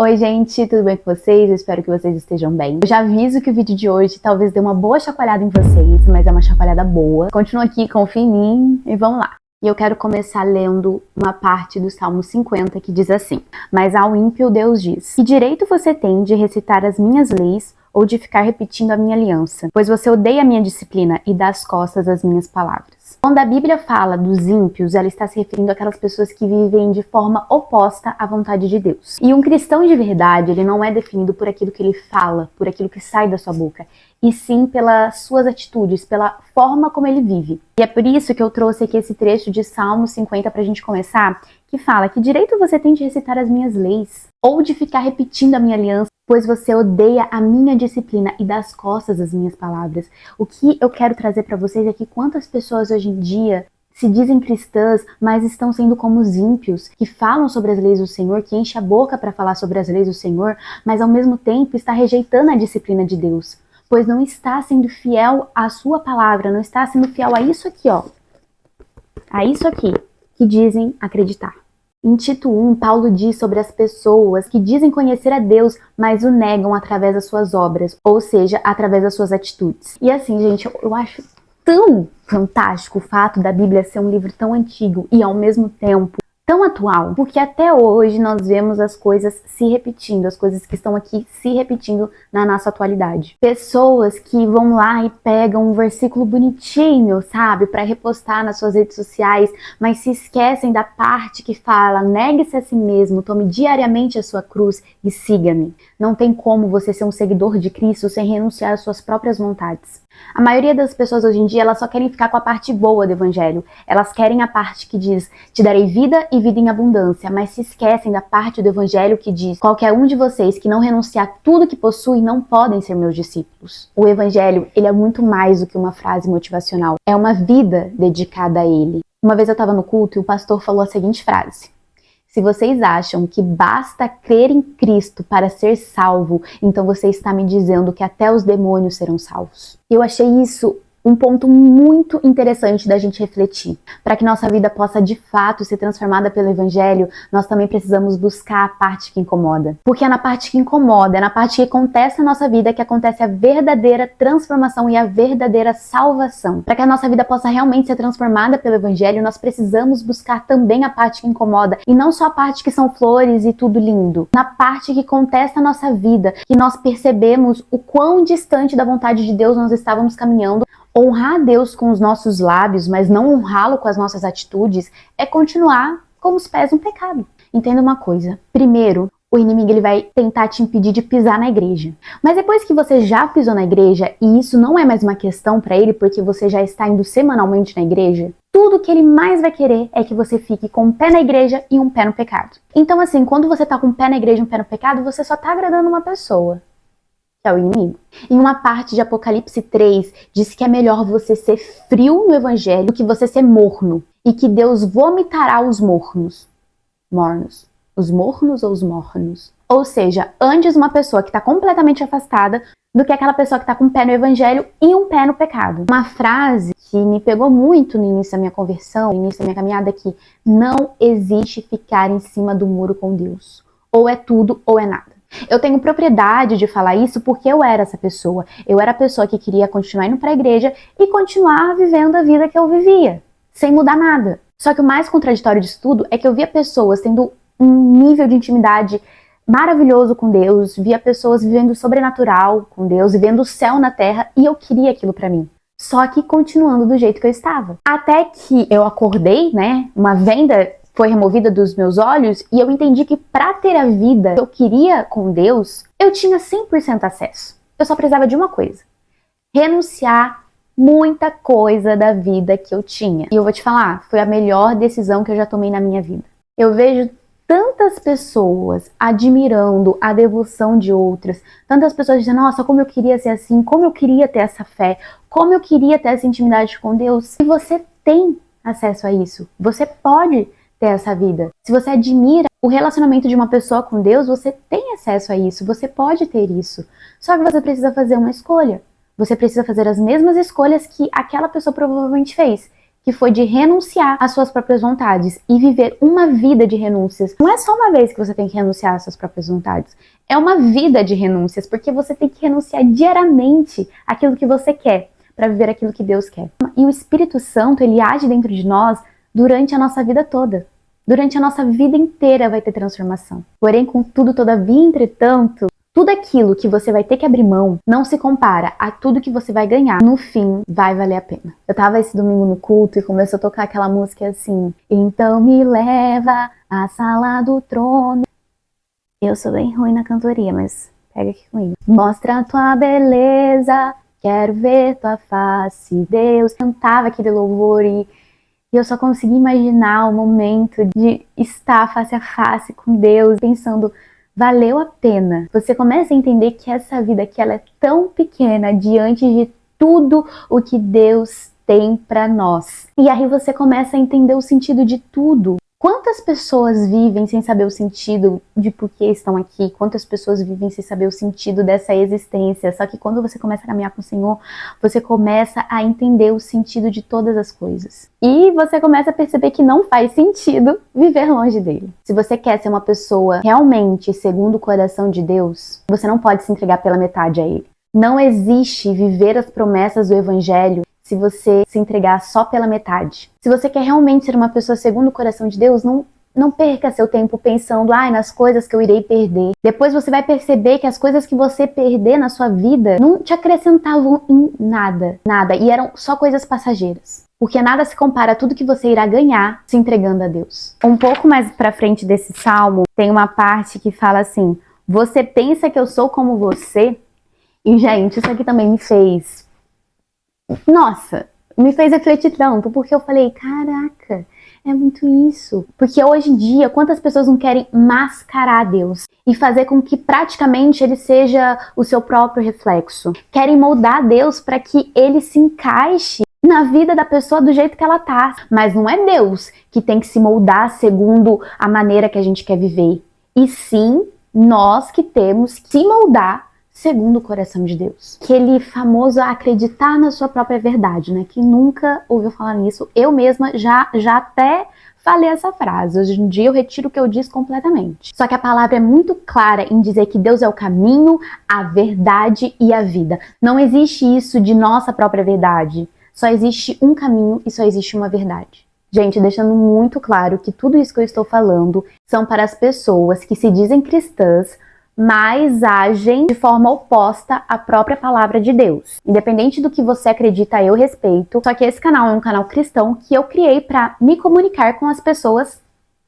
Oi gente, tudo bem com vocês? Eu espero que vocês estejam bem. Eu já aviso que o vídeo de hoje talvez dê uma boa chacoalhada em vocês, mas é uma chacoalhada boa. Continua aqui, confia em mim e vamos lá. E eu quero começar lendo uma parte do Salmo 50 que diz assim: Mas ao ímpio Deus diz: Que direito você tem de recitar as minhas leis ou de ficar repetindo a minha aliança? Pois você odeia a minha disciplina e dá as costas às minhas palavras. Quando a Bíblia fala dos ímpios, ela está se referindo àquelas pessoas que vivem de forma oposta à vontade de Deus. E um cristão de verdade, ele não é definido por aquilo que ele fala, por aquilo que sai da sua boca, e sim pelas suas atitudes, pela forma como ele vive. E é por isso que eu trouxe aqui esse trecho de Salmo 50 pra gente começar, que fala: Que direito você tem de recitar as minhas leis, ou de ficar repetindo a minha aliança, pois você odeia a minha disciplina e dá as costas às minhas palavras. O que eu quero trazer para vocês é que quantas pessoas hoje em dia se dizem cristãs, mas estão sendo como os ímpios, que falam sobre as leis do Senhor, que enchem a boca para falar sobre as leis do Senhor, mas ao mesmo tempo está rejeitando a disciplina de Deus, pois não está sendo fiel à sua palavra, não está sendo fiel a isso aqui, ó, a isso aqui, que dizem acreditar. Em Tito 1, Paulo diz sobre as pessoas que dizem conhecer a Deus, mas o negam através das suas obras, ou seja, através das suas atitudes. E assim, gente, eu acho tão fantástico o fato da Bíblia ser um livro tão antigo e ao mesmo tempo tão atual, porque até hoje nós vemos as coisas se repetindo, as coisas que estão aqui se repetindo na nossa atualidade. Pessoas que vão lá e pegam um versículo bonitinho, sabe, para repostar nas suas redes sociais, mas se esquecem da parte que fala: negue-se a si mesmo, tome diariamente a sua cruz e siga-me. Não tem como você ser um seguidor de Cristo sem renunciar às suas próprias vontades. A maioria das pessoas hoje em dia, elas só querem ficar com a parte boa do evangelho. Elas querem a parte que diz: te darei vida e vida em abundância, mas se esquecem da parte do evangelho que diz: qualquer um de vocês que não renunciar a tudo que possui não podem ser meus discípulos. O evangelho, ele é muito mais do que uma frase motivacional. É uma vida dedicada a ele. Uma vez eu estava no culto e o pastor falou a seguinte frase: se vocês acham que basta crer em Cristo para ser salvo, então você está me dizendo que até os demônios serão salvos. Eu achei isso um ponto muito interessante da gente refletir. Para que nossa vida possa de fato ser transformada pelo Evangelho, nós também precisamos buscar a parte que incomoda. Porque é na parte que incomoda, é na parte que acontece na nossa vida que acontece a verdadeira transformação e a verdadeira salvação. Para que a nossa vida possa realmente ser transformada pelo Evangelho, nós precisamos buscar também a parte que incomoda, e não só a parte que são flores e tudo lindo. Na parte que contesta a nossa vida, que nós percebemos o quão distante da vontade de Deus nós estávamos caminhando. Honrar a Deus com os nossos lábios, mas não honrá-lo com as nossas atitudes, é continuar com os pés no pecado. Entenda uma coisa: primeiro, o inimigo ele vai tentar te impedir de pisar na igreja. Mas depois que você já pisou na igreja, e isso não é mais uma questão para ele, porque você já está indo semanalmente na igreja, tudo que ele mais vai querer é que você fique com um pé na igreja e um pé no pecado. Então assim, quando você tá com um pé na igreja e um pé no pecado, você só tá agradando uma pessoa, que é o inimigo. Em uma parte de Apocalipse 3, diz que é melhor você ser frio no evangelho do que você ser morno, e que Deus vomitará os mornos. Mornos. Os mornos ou os mornos? Ou seja, antes uma pessoa que está completamente afastada do que aquela pessoa que está com um pé no evangelho e um pé no pecado. Uma frase que me pegou muito no início da minha conversão, no início da minha caminhada, é que não existe ficar em cima do muro com Deus. Ou é tudo ou é nada. Eu tenho propriedade de falar isso porque eu era essa pessoa. Eu era a pessoa que queria continuar indo para a igreja e continuar vivendo a vida que eu vivia, sem mudar nada. Só que o mais contraditório disso tudo é que eu via pessoas tendo um nível de intimidade maravilhoso com Deus, via pessoas vivendo o sobrenatural com Deus, vivendo o céu na terra, e eu queria aquilo para mim. Só que continuando do jeito que eu estava. Até que eu acordei, né, uma venda foi removida dos meus olhos e eu entendi que para ter a vida que eu queria com Deus, eu tinha 100% acesso. Eu só precisava de uma coisa: renunciar muita coisa da vida que eu tinha. E eu vou te falar, foi a melhor decisão que eu já tomei na minha vida. Eu vejo tantas pessoas admirando a devoção de outras, tantas pessoas dizendo: nossa, como eu queria ser assim, como eu queria ter essa fé, como eu queria ter essa intimidade com Deus. E você tem acesso a isso, você pode ter essa vida. Se você admira o relacionamento de uma pessoa com Deus, você tem acesso a isso, você pode ter isso. Só que você precisa fazer uma escolha. Você precisa fazer as mesmas escolhas que aquela pessoa provavelmente fez, que foi de renunciar às suas próprias vontades e viver uma vida de renúncias. Não é só uma vez que você tem que renunciar às suas próprias vontades, é uma vida de renúncias, porque você tem que renunciar diariamente àquilo que você quer, para viver aquilo que Deus quer. E o Espírito Santo, ele age dentro de nós durante a nossa vida toda. Durante a nossa vida inteira vai ter transformação. Porém, contudo, todavia, entretanto, tudo aquilo que você vai ter que abrir mão não se compara a tudo que você vai ganhar. No fim, vai valer a pena. Eu tava esse domingo no culto e começou a tocar aquela música assim: então me leva à sala do trono. Eu sou bem ruim na cantoria, mas pega aqui comigo. Mostra a tua beleza, quero ver tua face, Deus. Cantava aquele louvor e eu só consegui imaginar o momento de estar face a face com Deus, pensando, valeu a pena. Você começa a entender que essa vida aqui, ela é tão pequena diante de tudo o que Deus tem para nós. E aí você começa a entender o sentido de tudo. Quantas pessoas vivem sem saber o sentido de por que estão aqui? Quantas pessoas vivem sem saber o sentido dessa existência? Só que quando você começa a caminhar com o Senhor, você começa a entender o sentido de todas as coisas. E você começa a perceber que não faz sentido viver longe dele. Se você quer ser uma pessoa realmente segundo o coração de Deus, você não pode se entregar pela metade a ele. Não existe viver as promessas do Evangelho se você se entregar só pela metade. Se você quer realmente ser uma pessoa segundo o coração de Deus, não perca seu tempo pensando nas coisas que eu irei perder. Depois você vai perceber que as coisas que você perder na sua vida não te acrescentavam em nada. Nada. E eram só coisas passageiras. Porque nada se compara a tudo que você irá ganhar se entregando a Deus. Um pouco mais pra frente desse salmo, tem uma parte que fala assim: você pensa que eu sou como você? E, gente, isso aqui também me fez refletir tanto, porque eu falei, caraca, é muito isso. Porque hoje em dia, quantas pessoas não querem mascarar Deus e fazer com que praticamente ele seja o seu próprio reflexo? Querem moldar Deus para que ele se encaixe na vida da pessoa do jeito que ela tá. Mas não é Deus que tem que se moldar segundo a maneira que a gente quer viver. E sim, nós que temos que se moldar segundo o coração de Deus. Aquele famoso acreditar na sua própria verdade, né? Quem nunca ouviu falar nisso? Eu mesma já até falei essa frase. Hoje em dia eu retiro o que eu disse completamente. Só que a palavra é muito clara em dizer que Deus é o caminho, a verdade e a vida. Não existe isso de nossa própria verdade. Só existe um caminho e só existe uma verdade. Gente, deixando muito claro que tudo isso que eu estou falando são para as pessoas que se dizem cristãs, mas agem de forma oposta à própria palavra de Deus. Independente do que você acredita, eu respeito. Só que esse canal é um canal cristão que eu criei para me comunicar com as pessoas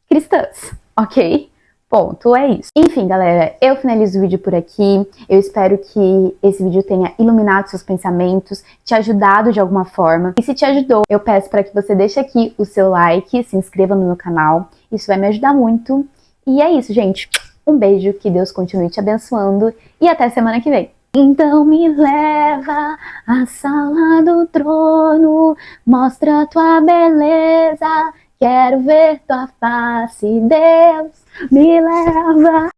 cristãs, ok? Ponto, é isso. Enfim, galera, eu finalizo o vídeo por aqui. Eu espero que esse vídeo tenha iluminado seus pensamentos, te ajudado de alguma forma. E se te ajudou, eu peço para que você deixe aqui o seu like, se inscreva no meu canal. Isso vai me ajudar muito. E é isso, gente. Um beijo, que Deus continue te abençoando e até semana que vem. Então me leva à sala do trono, mostra tua beleza, quero ver tua face, Deus, me leva.